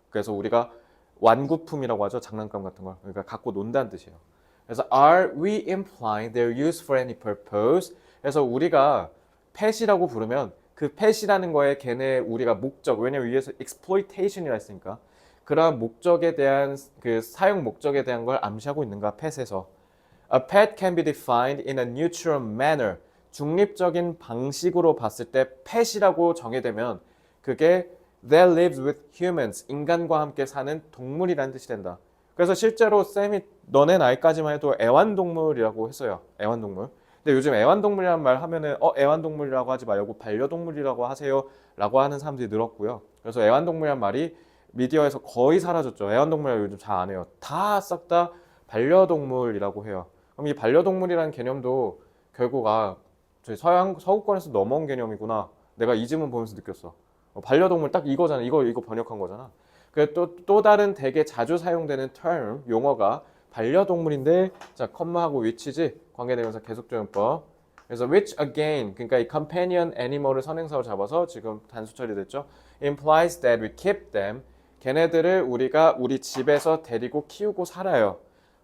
그래서 우리가 완구품이라고 하죠. 장난감 같은 걸. 그러니까 갖고 논다는 뜻이에요. 그래서 are we implying their use for any purpose? 그래서 우리가 pet이라고 부르면 그 pet이라는 거에 걔네 우리가 목적, 왜냐면 위에서 exploitation이라 했으니까 그러한 목적에 대한 그 사용 목적에 대한 걸 암시하고 있는가 pet에서. A pet can be defined in a neutral manner. 중립적인 방식으로 봤을 때 pet이라고 정의되면 그게 that lives with humans. 인간과 함께 사는 동물이라는 뜻이 된다. 그래서 실제로 쌤이 너네 나이까지만 해도 애완동물이라고 했어요. 애완동물. 근데 요즘 애완동물이라는 말 하면은 애완동물이라고 하지 말고 반려동물이라고 하세요 라고 하는 사람들이 늘었고요. 그래서 애완동물이라는 말이 미디어에서 거의 사라졌죠. 애완동물이라고 요즘 잘 안 해요. 다 싹 다 반려동물이라고 해요. 그럼 이 반려동물이라는 개념도 결국 저희 서구권에서 넘어온 개념이구나. 내가 이 질문 보면서 느꼈어. 반려동물 딱 이거잖아. 이거 번역한 거잖아. 또 다른 되게 자주 사용되는 term, 용어가 반려동물인데, 자, 컴마하고 which지, 관계대명사 계속조용법. 그래서 which again, 그러니까 이 companion animal을 선행사로 잡아서 지금 단수 처리됐죠. implies that we keep them. 걔네들을 우리가 우리 집에서 데리고 키우고 살아요.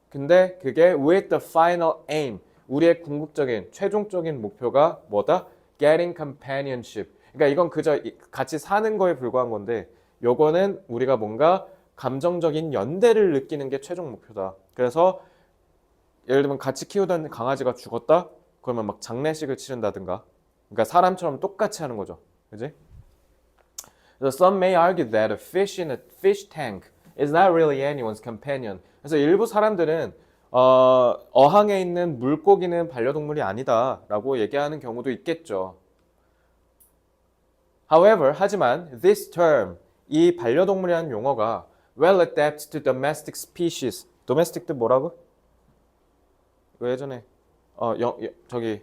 근데 그게 with the final aim, 우리의 궁극적인 최종적인 목표가 뭐다? Getting companionship. 그러니까 이건 그저 같이 사는 거에 불과한 건데 요거는 우리가 뭔가 감정적인 연대를 느끼는 게 최종 목표다. 그래서 예를 들면 같이 키우던 강아지가 죽었다? 그러면 막 장례식을 치른다든가 그러니까 사람처럼 똑같이 하는 거죠. 그지? So some may argue that a fish in a fish tank is not really anyone's companion. 그래서 일부 사람들은 어항에 있는 물고기는 반려동물이 아니다라고 얘기하는 경우도 있겠죠. However, 하지만 this term, 이 반려동물이라는 용어가 well adapted to domestic species. domestic 뜻 뭐라고? 이거 예전에 저기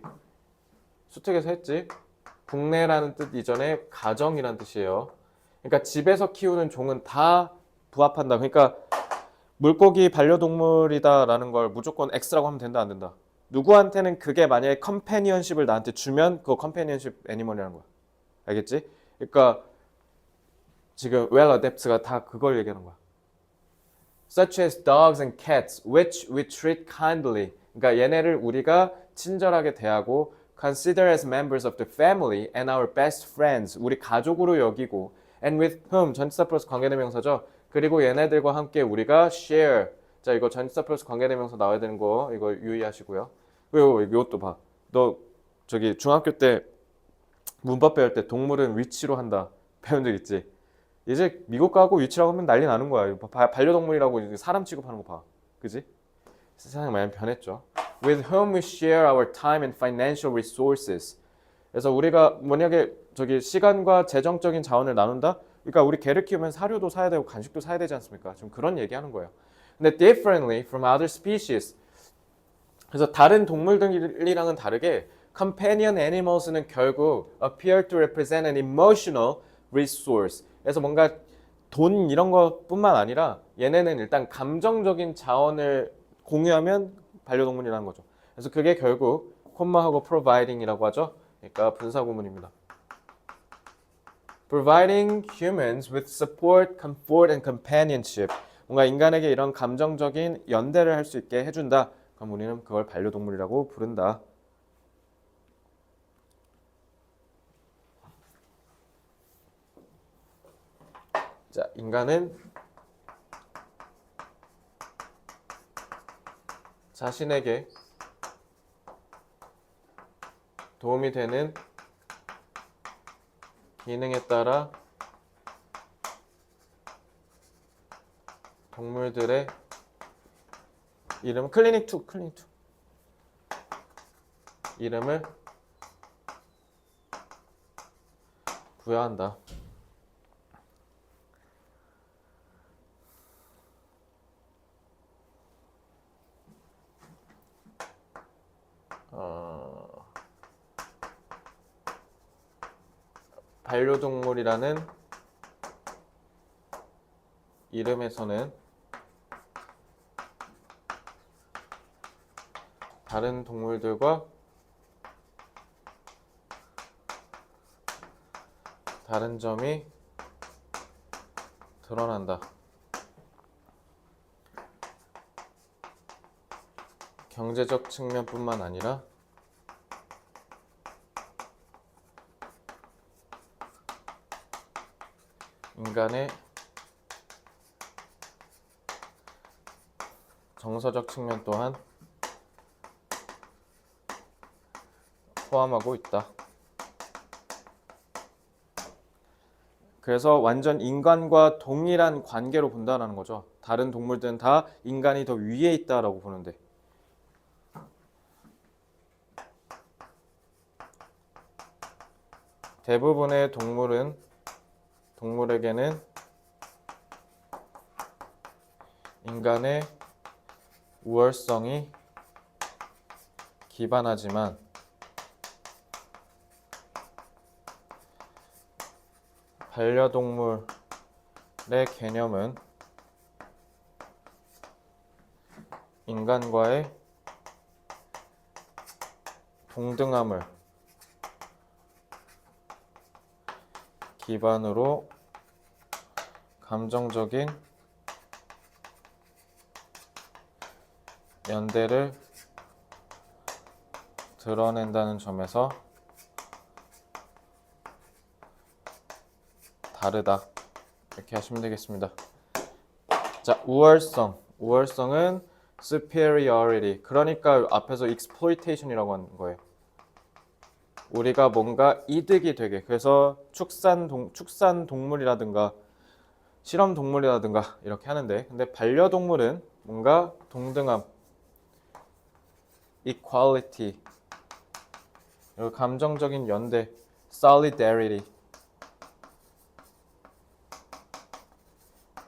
수특에서 했지. 국내라는 뜻 이전에 가정이란 뜻이에요. 그러니까 집에서 키우는 종은 다 부합한다. 그러니까 물고기 반려동물이다라는 걸 무조건 X라고 하면 된다, 안 된다? 누구한테는 그게 만약에 컴패니언십을 나한테 주면 그거 컴패니언십 애니멀이라는 거야. 알겠지? 그러니까 지금 well adapted가 다 그걸 얘기하는 거야. Such as dogs and cats, which we treat kindly. 그러니까 얘네를 우리가 친절하게 대하고 consider as members of the family and our best friends. 우리 가족으로 여기고 and with whom 전치사 플러스 관계대명사죠. 그리고 얘네들과 함께 우리가 share. 자, 이거 전치사 플러스 관계대명사 나와야 되는 거 이거 유의하시고요. 그리고 이것도 봐. 너 저기 중학교 때 문법 배울 때 동물은 위치로 한다. 배운 적 있지? 이제 미국 가고 위치라고 하면 난리 나는 거야. 반려동물이라고 사람 취급하는 거 봐. 그지? 세상이 많이 변했죠. With whom we share our time and financial resources. 그래서 우리가 만약에 저기 시간과 재정적인 자원을 나눈다? 그러니까 우리 개를 키우면 사료도 사야 되고 간식도 사야 되지 않습니까? 지금 그런 얘기하는 거예요. 근데 differently from other species. 그래서 다른 동물들이랑은 다르게 companion animals는 결국 appear to represent an emotional resource. 그래서 뭔가 돈 이런 것뿐만 아니라 얘네는 일단 감정적인 자원을 공유하면 반려동물이라는 거죠. 그래서 그게 결국 콤마하고 providing이라고 하죠. 그러니까 분사구문입니다. Providing humans with support, comfort, and companionship. 뭔가 인간에게 이런 감정적인 연대를 할 수 있게 해준다. 그럼 우리는 그걸 반려동물이라고 부른다. 자, 인간은 자신에게 도움이 되는 기능에 따라 동물들의 이름 클리닉 2 이름을 부여한다. 반려동물이라는 이름에서는 다른 동물들과 다른 점이 드러난다. 경제적 측면뿐만 아니라 인간의 정서적 측면 또한 포함하고 있다. 그래서 완전 인간과 동일한 관계로 본다는 거죠. 다른 동물들은 다 인간이 더 위에 있다라고 보는데. 대부분의 동물에게는 인간의 우월성이 기반하지만 반려동물의 개념은 인간과의 동등함을 기반으로 감정적인 연대를 드러낸다는 점에서 다르다. 이렇게 하시면 되겠습니다. 자, 우월성은 superiority. 그러니까 앞에서 exploitation이라고 하는 거예요. 우리가 뭔가 이득이 되게. 그래서 축산 동물이라든가 실험 동물이라든가 이렇게 하는데, 근데 반려동물은 뭔가 동등함, equality, 그리고 감정적인 연대, solidarity,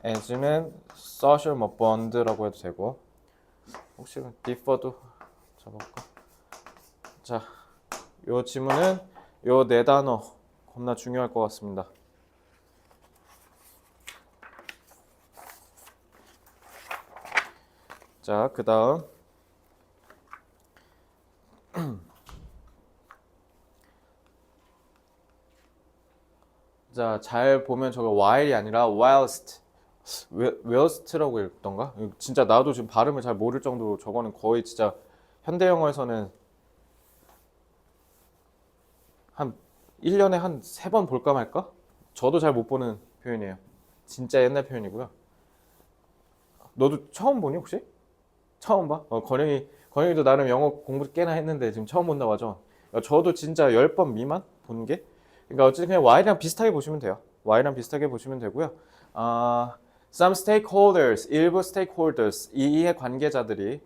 as는 social 뭐 bond라고 해도 되고, 혹시 differ도 잡아볼까? 자, 요 지문은 요 네 단어 겁나 중요할 것 같습니다. 자, 그 다음 자, 잘 보면 저거 while이 아니라 whilst라고 읽던가? 진짜 나도 지금 발음을 잘 모를 정도로 저거는 거의 진짜 현대 영어에서는 한 1년에 한 3번 볼까 말까? 저도 잘 못 보는 표현이에요. 진짜 옛날 표현이고요. 너도 처음 보니 혹시? 처음 봐? 건영이도 나름 영어 공부 꽤나 했는데 지금 처음 본다고 하죠. 저도 진짜 10번 미만 본 게. 그러니까 어쨌든 그냥 Y랑 비슷하게 보시면 돼요. Y랑 비슷하게 보시면 되고요. Some stakeholders, 일부 stakeholders, 이해 관계자들이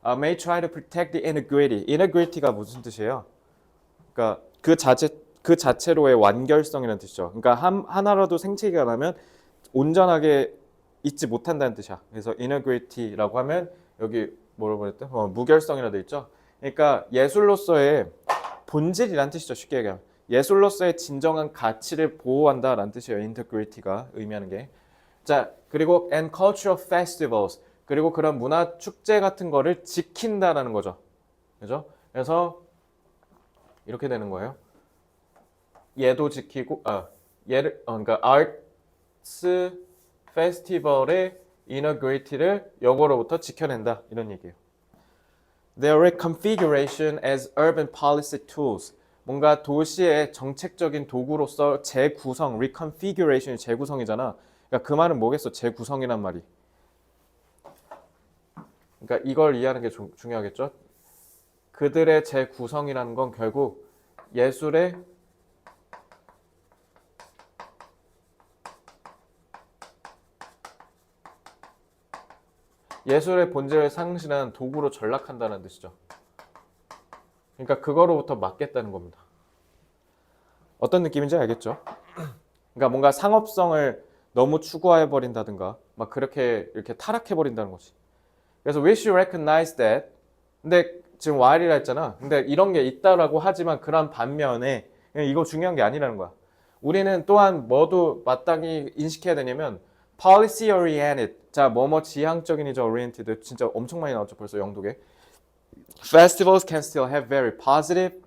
may try to protect the integrity. integrity가 무슨 뜻이에요? 그러니까 그 자체로의 완결성이라는 뜻이죠. 그러니까 하나라도 생채기가 나면 온전하게 잊지 못한다는 뜻이야. 그래서 integrity라고 하면 여기 뭐라고 했대? 무결성이라 돼 있죠. 그러니까 예술로서의 본질이란 뜻이죠. 쉽게 얘기하면 예술로서의 진정한 가치를 보호한다라는 뜻이에요. integrity가 의미하는 게. 자, 그리고 and cultural festivals, 그리고 그런 문화 축제 같은 거를 지킨다라는 거죠. 그죠? 그래서 이렇게 되는 거예요. 얘도 지키고 그러니까 arts festival의 integrity를 역어로부터 지켜낸다 이런 얘기예요. Their reconfiguration as urban policy tools, 뭔가 도시의 정책적인 도구로서 재구성, reconfiguration이 재구성이잖아. 그러니까 그 말은 뭐겠어? 재구성이란 말이. 그러니까 이걸 이해하는 게 중요하겠죠. 그들의 재구성이라는 건 결국 예술의 본질을 상실한 도구로 전락한다는 뜻이죠. 그러니까 그거로부터 막겠다는 겁니다. 어떤 느낌인지 알겠죠? 그러니까 뭔가 상업성을 너무 추구해 버린다든가 막 그렇게 이렇게 타락해 버린다는 거지. 그래서 we should recognize that. 근데 지금 while이라 했잖아. 근데 이런 게 있다라고 하지만 그런 반면에 이거 중요한 게 아니라는 거야. 우리는 또한 뭐도 마땅히 인식해야 되냐면 policy oriented. 자, 뭐뭐 지향적인이죠. oriented. 진짜 엄청 많이 나왔죠. 벌써 영독에. Festivals can still have very positive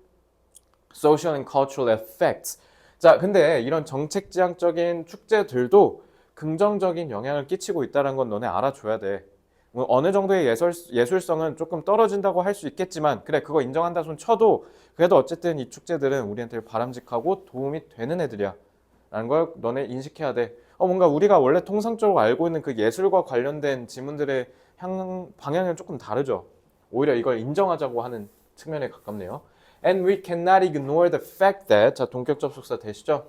social and cultural effects. 자, 근데 이런 정책 지향적인 축제들도 긍정적인 영향을 끼치고 있다는 건 너네 알아줘야 돼. 뭐 어느 정도의 예술성은 조금 떨어진다고 할 수 있겠지만, 그래, 그거 인정한다 손 쳐도, 그래도 어쨌든 이 축제들은 우리한테 바람직하고 도움이 되는 애들이야. 라는 걸 너네 인식해야 돼. 뭔가 우리가 원래 통상적으로 알고 있는 그 예술과 관련된 지문들의 방향은 조금 다르죠. 오히려 이걸 인정하자고 하는 측면에 가깝네요. And we cannot ignore the fact that, 자, 동격 접속사 되시죠?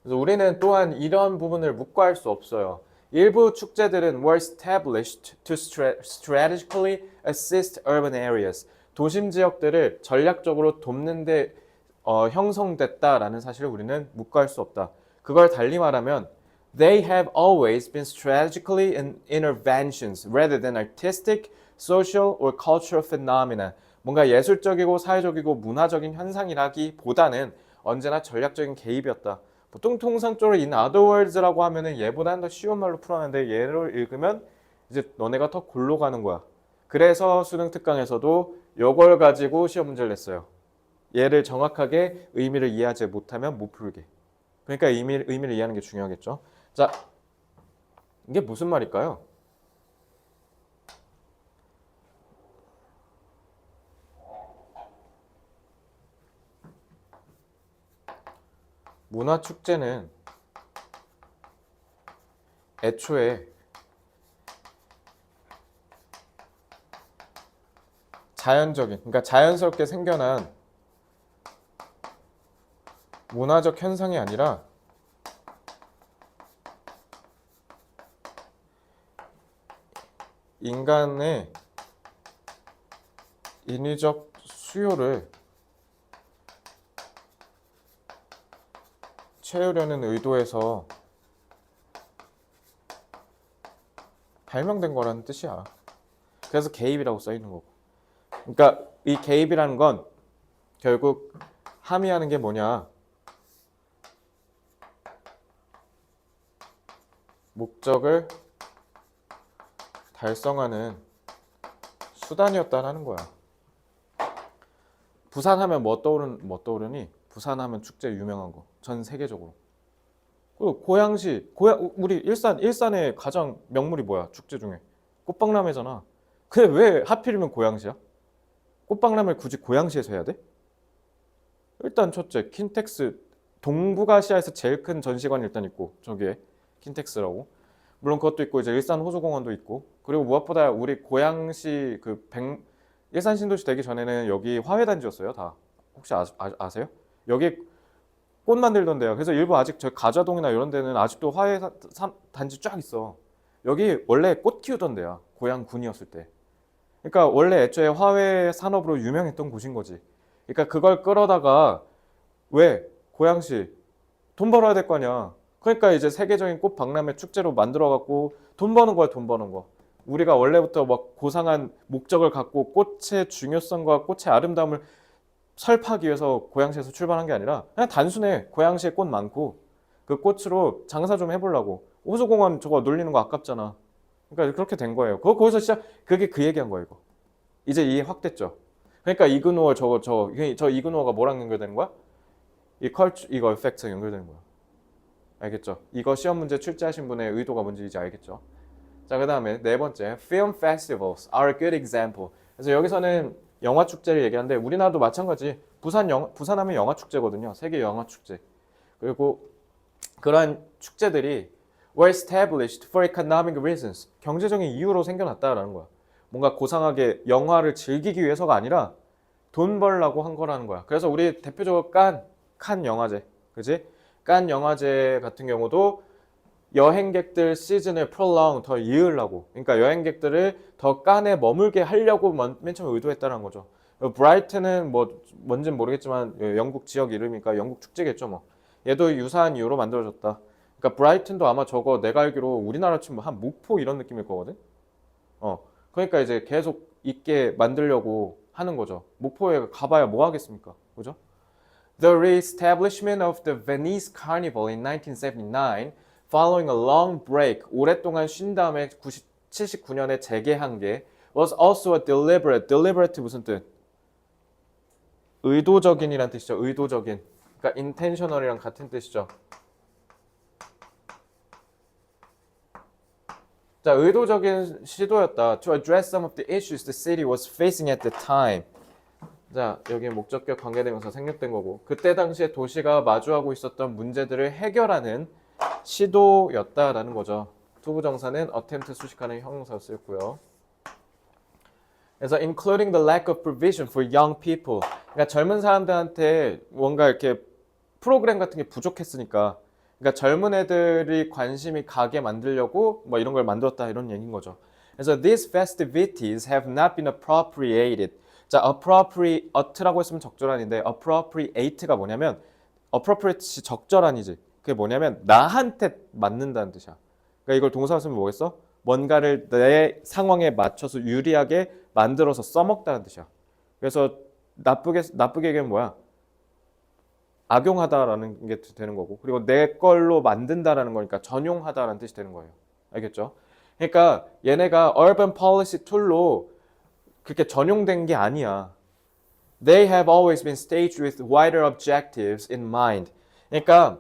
그래서 우리는 또한 이런 부분을 묵과할 수 없어요. 일부 축제들은 were established to strategically assist urban areas. 도심 지역들을 전략적으로 돕는 데 형성됐다라는 사실을 우리는 묵과할 수 없다. 그걸 달리 말하면 they have always been strategically interventions rather than artistic, social or cultural phenomena. 뭔가 예술적이고 사회적이고 문화적인 현상이라기보다는 언제나 전략적인 개입이었다. 보통 통상적으로 in other words라고 하면은 얘보다는 더 쉬운 말로 풀어내는데 얘를 읽으면 이제 너네가 더 골로 가는 거야. 그래서 수능 특강에서도 이걸 가지고 시험 문제를 냈어요. 얘를 정확하게 의미를 이해하지 못하면 못 풀게. 그러니까 의미를 이해하는 게 중요하겠죠. 자, 이게 무슨 말일까요? 문화축제는 애초에 자연적인, 그러니까 자연스럽게 생겨난 문화적 현상이 아니라 인간의 인위적 수요를 채우려는 의도에서 발명된 거라는 뜻이야. 그래서 개입이라고 써 있는 거고. 그러니까 이 개입이라는 건 결국 함의하는 게 뭐냐? 목적을 달성하는 수단이었다라는 거야. 부산 하면 뭐 떠오르니? 부산 하면 축제 유명한 거. 전 세계적으로. 그리고 고양시, 우리 일산의 가장 명물이 뭐야? 축제 중에. 꽃박람회잖아. 근데 왜 하필이면 고양시야? 꽃박람회를 굳이 고양시에서 해야 돼? 일단 첫째, 킨텍스. 동북아시아에서 제일 큰 전시관이 일단 있고, 저기에 킨텍스라고. 물론 그것도 있고, 이제 일산 호수공원도 있고. 그리고 무엇보다 우리 고양시 일산 신도시 되기 전에는 여기 화훼단지였어요, 다. 혹시 아세요? 여기 꽃 만들던데요. 그래서 일부 아직 저 가좌동이나 이런 데는 아직도 화훼 단지 쫙 있어. 여기 원래 꽃 키우던 데야. 고양군이었을 때. 그러니까 원래 애초에 화훼 산업으로 유명했던 곳인 거지. 그러니까 그걸 끌어다가 왜 고양시 돈 벌어야 될 거 아니야. 그러니까 이제 세계적인 꽃 박람회 축제로 만들어 갖고 돈 버는 거야, 돈 버는 거. 우리가 원래부터 막 고상한 목적을 갖고 꽃의 중요성과 꽃의 아름다움을 설파하기 위해서 고양시에서 출발한 게 아니라 그냥 단순해. 고양시에 꽃 많고 그 꽃으로 장사 좀 해보려고. 호수공원 저거 놀리는 거 아깝잖아. 그러니까 그렇게 된 거예요. 거기서 시작. 그게 그 얘기한 거예요, 이거. 이제 이해 확 됐죠. 그러니까 이그노어 저 이그노어가 뭐랑 연결되는 거야? 이거 에펙트 연결되는 거야. 알겠죠? 이거 시험 문제 출제하신 분의 의도가 뭔지 이제 알겠죠? 자, 그 다음에 네 번째, film festivals are a good example. 그래서 여기서는 영화 축제를 얘기하는데 우리나라도 마찬가지. 부산하면 영화 축제거든요. 세계 영화 축제. 그리고 그러한 축제들이 were established for economic reasons. 경제적인 이유로 생겨났다라는 거야. 뭔가 고상하게 영화를 즐기기 위해서가 아니라 돈 벌려고 한 거라는 거야. 그래서 우리 대표적으로 칸 영화제, 그지? 칸 영화제 같은 경우도 여행객들 시즌을 prolong 더 이으려고, 그러니까 여행객들을 더 칸에 머물게 하려고 맨 처음에 의도했다는 거죠. 브라이튼은 뭔진 모르겠지만 영국 지역 이름이니까 영국 축제겠죠 뭐. 얘도 유사한 이유로 만들어졌다. 그러니까 브라이튼도 아마 저거 내가 알기로 우리나라 치면 한 목포 이런 느낌일 거거든. 그러니까 이제 계속 있게 만들려고 하는 거죠. 목포에 가봐야 뭐 하겠습니까, 그죠? The re-establishment of the Venice Carnival in 1979, following a long break, 오랫동안 쉰 다음에 79년에 재개한 게 was also a deliberate 무슨 뜻? 의도적인이란 뜻이죠. 의도적인. 그러니까 intentional이랑 같은 뜻이죠. 자, 의도적인 시도였다. To address some of the issues the city was facing at the time. 자, 여기 목적격 관계대명사 생략된 거고, 그때 당시에 도시가 마주하고 있었던 문제들을 해결하는 시도였다라는 거죠. 투부정사는 attempt 수식하는 형용사로 쓰였고요. 그래서 including the lack of provision for young people. 그러니까 젊은 사람들한테 뭔가 이렇게 프로그램 같은 게 부족했으니까, 그러니까 젊은 애들이 관심이 가게 만들려고 뭐 이런 걸 만들었다 이런 얘기인 거죠. 그래서 these festivities have not been appropriated. 자, appropriate라고 했으면 적절한인데 appropriate가 뭐냐면 appropriate 적절한이지. 그게 뭐냐면 나한테 맞는다는 뜻이야. 그러니까 이걸 동사로 쓰면 뭐겠어? 뭔가를 내 상황에 맞춰서 유리하게 만들어서 써먹다는 뜻이야. 그래서 나쁘게 얘기하면 뭐야? 악용하다라는 게 되는 거고, 그리고 내 걸로 만든다라는 거니까 전용하다라는 뜻이 되는 거예요. 알겠죠? 그러니까 얘네가 urban policy tool로 그렇게 전용된 게 아니야. They have always been staged with wider objectives in mind. 그러니까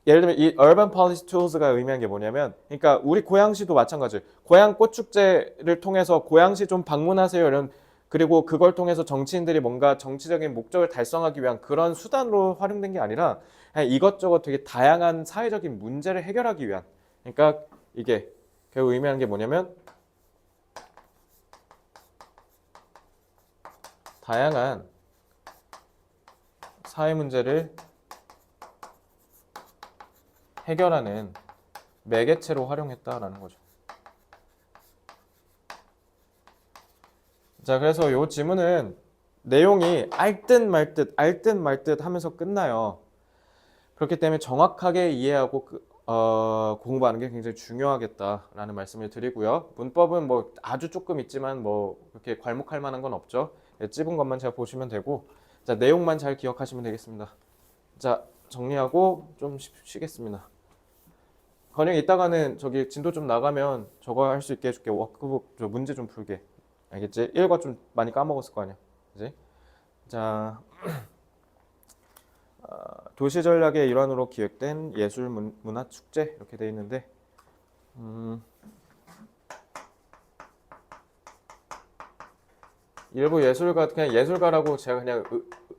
예를 들면 이 urban policy tools가 의미한 게 뭐냐면, 그러니까 우리 고양시도 마찬가지. 고양 꽃축제를 통해서 고양시 좀 방문하세요 이런, 그리고 그걸 통해서 정치인들이 뭔가 정치적인 목적을 달성하기 위한 그런 수단으로 활용된 게 아니라 그냥 이것저것 되게 다양한 사회적인 문제를 해결하기 위한, 그러니까 이게 결국 의미하는 게 뭐냐면 다양한 사회 문제를 해결하는 매개체로 활용했다라는 거죠. 자, 그래서 이 지문은 내용이 알 듯 말 듯 하면서 끝나요. 그렇기 때문에 정확하게 이해하고 공부하는 게 굉장히 중요하겠다라는 말씀을 드리고요. 문법은 뭐 아주 조금 있지만 뭐 그렇게 괄목할 만한 건 없죠. 찝은 것만 잘 보시면 되고, 자, 내용만 잘 기억하시면 되겠습니다. 자, 정리하고 좀 쉬겠습니다. 건영 이따가는 저기 진도 좀 나가면 저거 할 수 있게 해줄게. 워크북 저 문제 좀 풀게. 알겠지? 1과 좀 많이 까먹었을 거 아니야. 그지? 자, 도시 전략의 일환으로 기획된 예술 문화 축제 이렇게 돼 있는데, 일부 예술가, 그냥 예술가라고 제가 그냥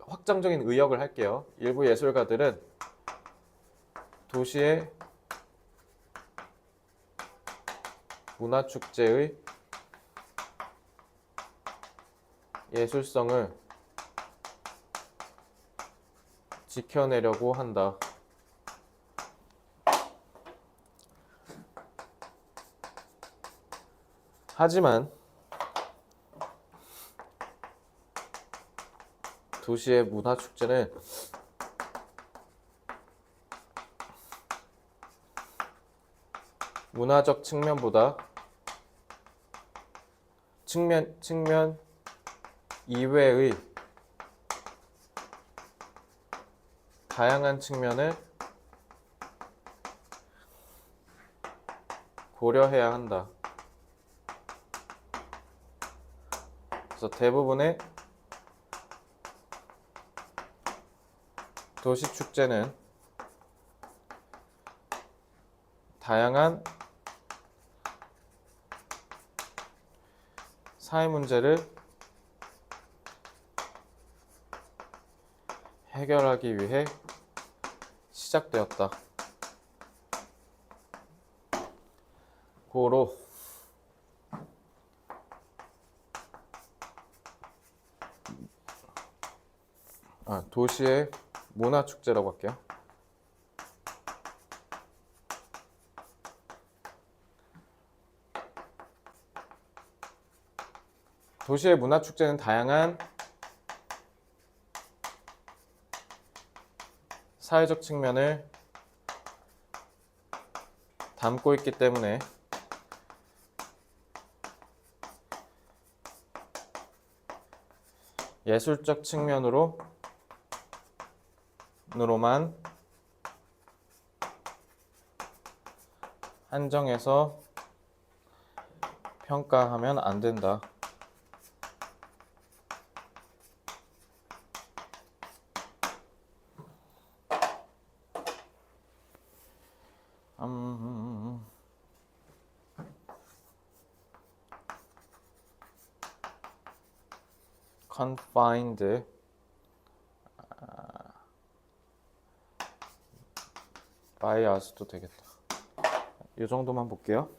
확장적인 의역을 할게요. 일부 예술가들은 도시의 문화 축제의 예술성을 지켜내려고 한다. 하지만 도시의 문화 축제는 문화적 측면보다 측면 이외의 다양한 측면을 고려해야 한다. 그래서 대부분의 도시 축제는 다양한 사회 문제를 해결하기 위해 시작되었다. 고로 도시의 문화 축제라고 할게요. 도시의 문화 축제는 다양한 사회적 측면을 담고 있기 때문에 예술적 측면으로만 한정해서 평가하면 안 된다. confined bias도 되겠다. 이 정도만 볼게요.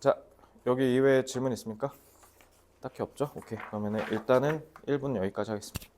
자, 여기 이외에 질문 있습니까? 딱히 없죠? 오케이. 그러면 일단은 1분 여기까지 하겠습니다.